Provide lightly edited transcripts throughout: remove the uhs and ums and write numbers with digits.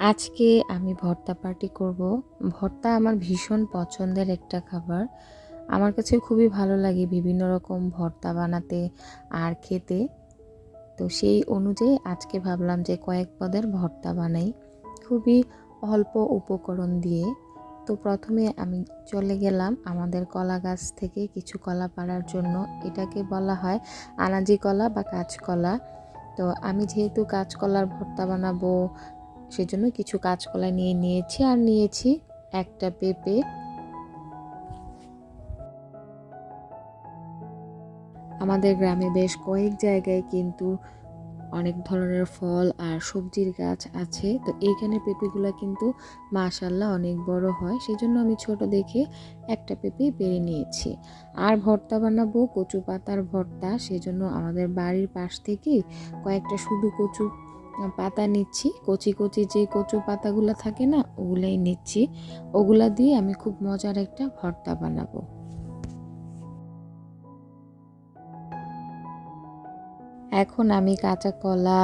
আজকে আমি ভর্তা পার্টি করব। ভর্তা আমার ভীষণ পছন্দের একটা খাবার। আমার কাছে খুবই ভালো লাগে বিভিন্ন রকম ভর্তা বানাতে আর খেতে। তো সেই অনুযায়ী আজকে ভাবলাম যে কয়েক পদের ভর্তা বানাই, খুবই অল্প উপকরণ দিয়ে। তো প্রথমে আমি চলে গেলাম আমাদের কলা গাছ থেকে কিছু কলা পাড়ার জন্য। এটাকে বলা হয় আনাজি কলা বা কাঁচকলা। তো আমি যেহেতু কাঁচকলার ভর্তা বানাবো, সেজন্য কিছু কাঁচকলা নিয়ে নিয়েছি আর নিয়েছি একটা পেঁপে। আমাদের গ্রামে বেশ কয়েক জায়গায় কিন্তু অনেক ধরনের ফল আর সবজির গাছ আছে। তো এইখানে পেঁপেগুলো কিন্তু মাশাল্লাহ অনেক বড় হয়, সেজন্য আমি ছোট দেখে একটা পেঁপে পেরে নিয়েছি। আর ভর্তা বানাবো কচু পাতার ভর্তা, সেজন্য আমাদের বাড়ির পাশ থেকে কয়েকটা শুধু কচু পাতা নিচ্ছি। কচি কচি যে কচু পাতাগুলো থাকে না, ওগুলাই নিচ্ছি। ওগুলা দিয়ে আমি খুব মজার একটা ভর্তা বানাবো। এখন আমি কাঁচা কলা,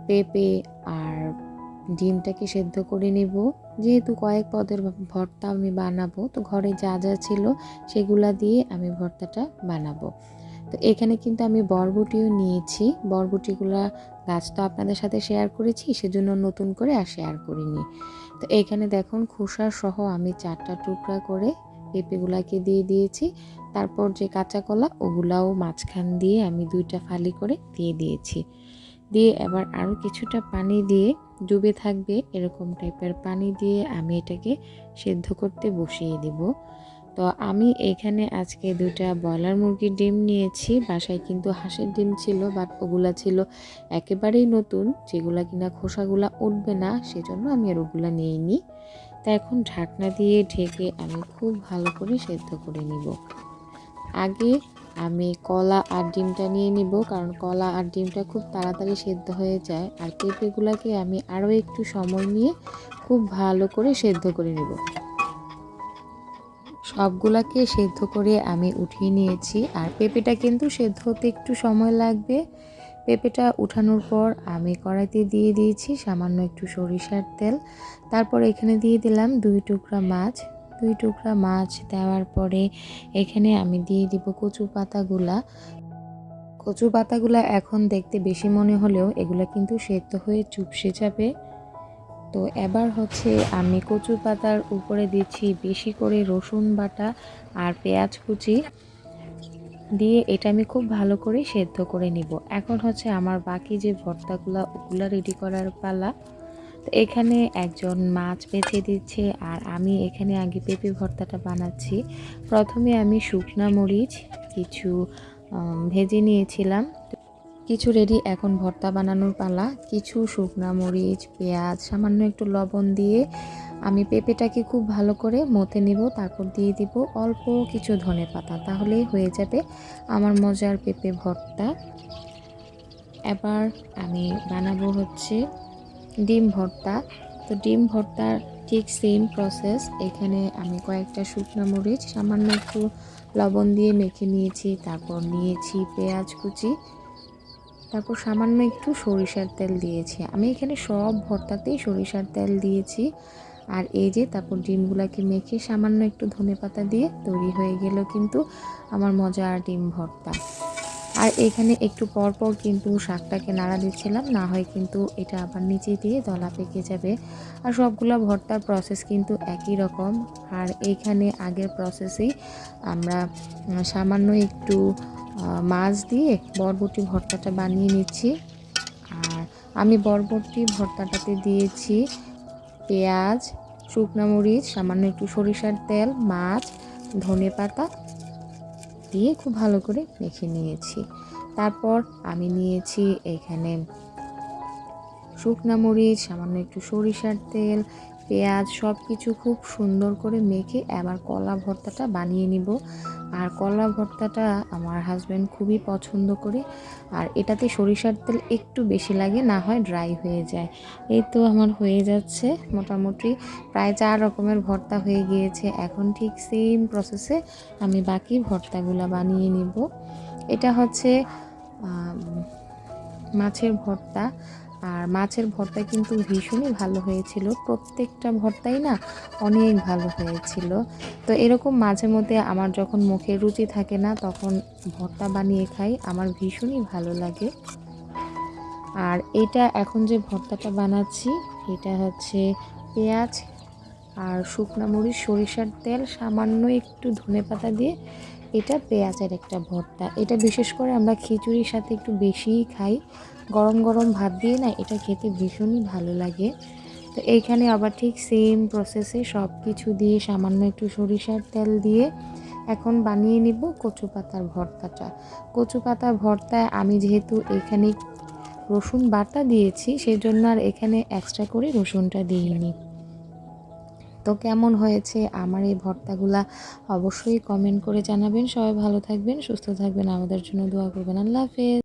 পেঁপে আর ডিমটাকে সেদ্ধ করে নেব। যেহেতু কয়েক পদের ভর্তা আমি বানাবো, তো ঘরে যা যা ছিল সেগুলা দিয়ে আমি ভর্তাটা বানাবো। তো এখানে কিন্তু আমি বরবটিও নিয়েছি। বরবটিগুলা গাছ তো আপনাদের সাথে শেয়ার করেছি, সেজন্য নতুন করে আর শেয়ার করিনি। তো এখানে দেখুন খোসা সহ আমি 4টা টুকরা করে পেঁপেগুলাকে দিয়ে দিয়েছি। তারপর যে কাঁচা কলা ওগুলাও মাঝখান দিয়ে আমি 2টা ফালি করে দিয়ে দিয়েছি। দিয়ে এবার আরও কিছুটা পানি দিয়ে, ডুবে থাকবে এরকম টাইপের পানি দিয়ে আমি এটাকে সেদ্ধ করতে বসিয়ে দিব। তো আমি এখানে আজকে 2টা ব্রয়লার মুরগির ডিম নিয়েছি। বাসায় কিন্তু হাঁসের ডিম ছিল, বাট ওগুলা ছিল একেবারেই নতুন, যেগুলা কিনা খোসাগুলা উঠবে না, সেজন্য আমি আর ওগুলা নিইনি। তা এখন ঢাকনা দিয়ে ঢেকে আমি খুব ভালো করে সেদ্ধ করে নিব। আগে আমি কলা আর ডিমটা নিয়ে নিব, কারণ কলা আর ডিমটা খুব তাড়াতাড়ি সেদ্ধ হয়ে যায়। আর পেঁপেগুলোকে আমি আরও একটু সময় নিয়ে খুব ভালো করে সেদ্ধ করে নেব। সবগুলাকে সেদ্ধ করে আমি উঠিয়ে নিয়েছি। আর পেঁপেটা কিন্তু সেদ্ধ হতে একটু সময় লাগবে। পেঁপেটা উঠানোর পর আমি কড়াইতে দিয়ে দিয়েছি সামান্য একটু সরিষার তেল। তারপর এখানে দিয়ে দিলাম 2 টুকরা মাছ। 2 টুকরা মাছ দেওয়ার পরে এখানে আমি দিয়ে দিব কচু পাতাগুলা। কচু পাতাগুলা এখন দেখতে বেশি মনে হলেও এগুলা কিন্তু সেদ্ধ হয়ে চুপসে যাবে। তো এবার হচ্ছে আমি কচু পাতার উপরে দিচ্ছি বেশি করে রসুন বাটা আর পেঁয়াজ কুচি দিয়ে এটা আমি খুব ভালো করে সেদ্ধ করে নিব। এখন হচ্ছে আমার বাকি যে ভর্তাগুলা ওগুলা রেডি করার পালা। তো এখানে একজন মাছ বেছে দিচ্ছে আর আমি এখানে আগে পেঁপে ভর্তাটা বানাচ্ছি। প্রথমে আমি শুকনা মরিচ কিছু ভেজে নিয়েছিলাম। কিছু রেডি, এখন ভর্তা বানানোর পালা। কিছু শুকনা মরিচ, পেঁয়াজ, সামান্য একটু লবণ দিয়ে আমি পেঁপেটাকে খুব ভালো করে মথে নিব। তারপর দিয়ে দিব অল্প কিছু ধনেপাতা, তাহলেই হয়ে যাবে আমার মজার পেঁপে ভর্তা। এবার আমি বানাবো হচ্ছে ডিম ভর্তা। তো ডিম ভর্তার ঠিক সেম প্রসেস। এখানে আমি কয়েকটা শুকনো মরিচ সামান্য একটু লবণ দিয়ে মেখে নিয়েছি। তারপর নিয়েছি পেঁয়াজ কুচি, তারপর সামান্য একটু সরিষার তেল দিয়েছি। আমি এখানে সব ভর্তাতেই সরিষার তেল দিয়েছি। আর এই যে তারপর ডিমগুলাকে মেখে সামান্য একটু ধনেপাতা দিয়ে তৈরি হয়ে গেল কিন্তু আমার মজার ডিম ভর্তা। আর এখানে একটু পর পর কিন্তু শাকটাকে নাড়া দিচ্ছিলাম, না হয় কিন্তু এটা আবার নিচে দিয়ে দলা পেকে যাবে। আর সবগুলো ভর্তার প্রসেস কিন্তু একই রকম। আর এইখানে আগের প্রসেসেই আমরা সামান্য একটু মাছ দিয়ে বরবটি ভর্তাটা বানিয়ে নিচ্ছি। আর আমি বরবটি ভর্তাটাতে দিয়েছি পেঁয়াজ, শুকনো মরিচ, সামান্য একটু সরিষার তেল, মাছ, ধনেপাতা দিয়ে খুব ভালো করে মেখে নিয়েছি। তারপর আমি নিয়েছি এখানে শুকনো মরিচ, সামান্য একটু সরিষার তেল, পেঁয়াজ, সব কিছু খুব সুন্দর করে মেখে এবার কলা ভর্তাটা বানিয়ে নিব। আর কলা ভর্তাটা আমার হাজব্যান্ড খুবই পছন্দ করে। আর এটাতে সরিষার তেল একটু বেশি লাগে, না হয় ড্রাই হয়ে যায়। এই তো আমার হয়ে যাচ্ছে মোটামুটি প্রায় 4 রকমের ভর্তা হয়ে গিয়েছে। এখন ঠিক সেম প্রসেসে আমি বাকি ভর্তাগুলো বানিয়ে নিব। এটা হচ্ছে মাছের ভর্তা। আর মাছের ভর্তা কিন্তু ভীষণই ভালো হয়েছিল, প্রত্যেকটা ভর্তাই না অনেক ভালো হয়েছিল। তো এরকম মাঝে মধ্যে আমার যখন মুখে রুচি থাকে না তখন ভর্তা বানিয়ে খাই, আমার ভীষণই ভালো লাগে। আর এটা এখন যে ভর্তাটা বানাচ্ছি এটা হচ্ছে পেঁয়াজ আর শুকনো মরিচ, সরিষার তেল, সামান্য একটু ধনেপাতা দিয়ে এটা পেঁয়াজের একটা ভর্তা। এটা বিশেষ করে আমরা খিচুড়ির সাথে একটু বেশিই খাই, গরম গরম ভাত দিয়ে না এটা খেতে ভীষণই ভালো লাগে। তো এইখানে আবার ঠিক সেম প্রসেসে সব কিছু দিয়ে সামান্য একটু সরিষার তেল দিয়ে এখন বানিয়ে নিব কচু পাতার ভর্তাটা। কচু পাতার ভর্তায় আমি যেহেতু এখানে রসুন বাটা দিয়েছি সেই জন্য আর এখানে এক্সট্রা করে রসুনটা দিইনি। তো কেমন হয়েছে আমার এই ভর্তাগুলা অবশ্যই কমেন্ট করে জানাবেন। সবাই ভালো থাকবেন, সুস্থ থাকবেন, আমাদের জন্য দোয়া করবেন। আল্লাহ হাফেজ।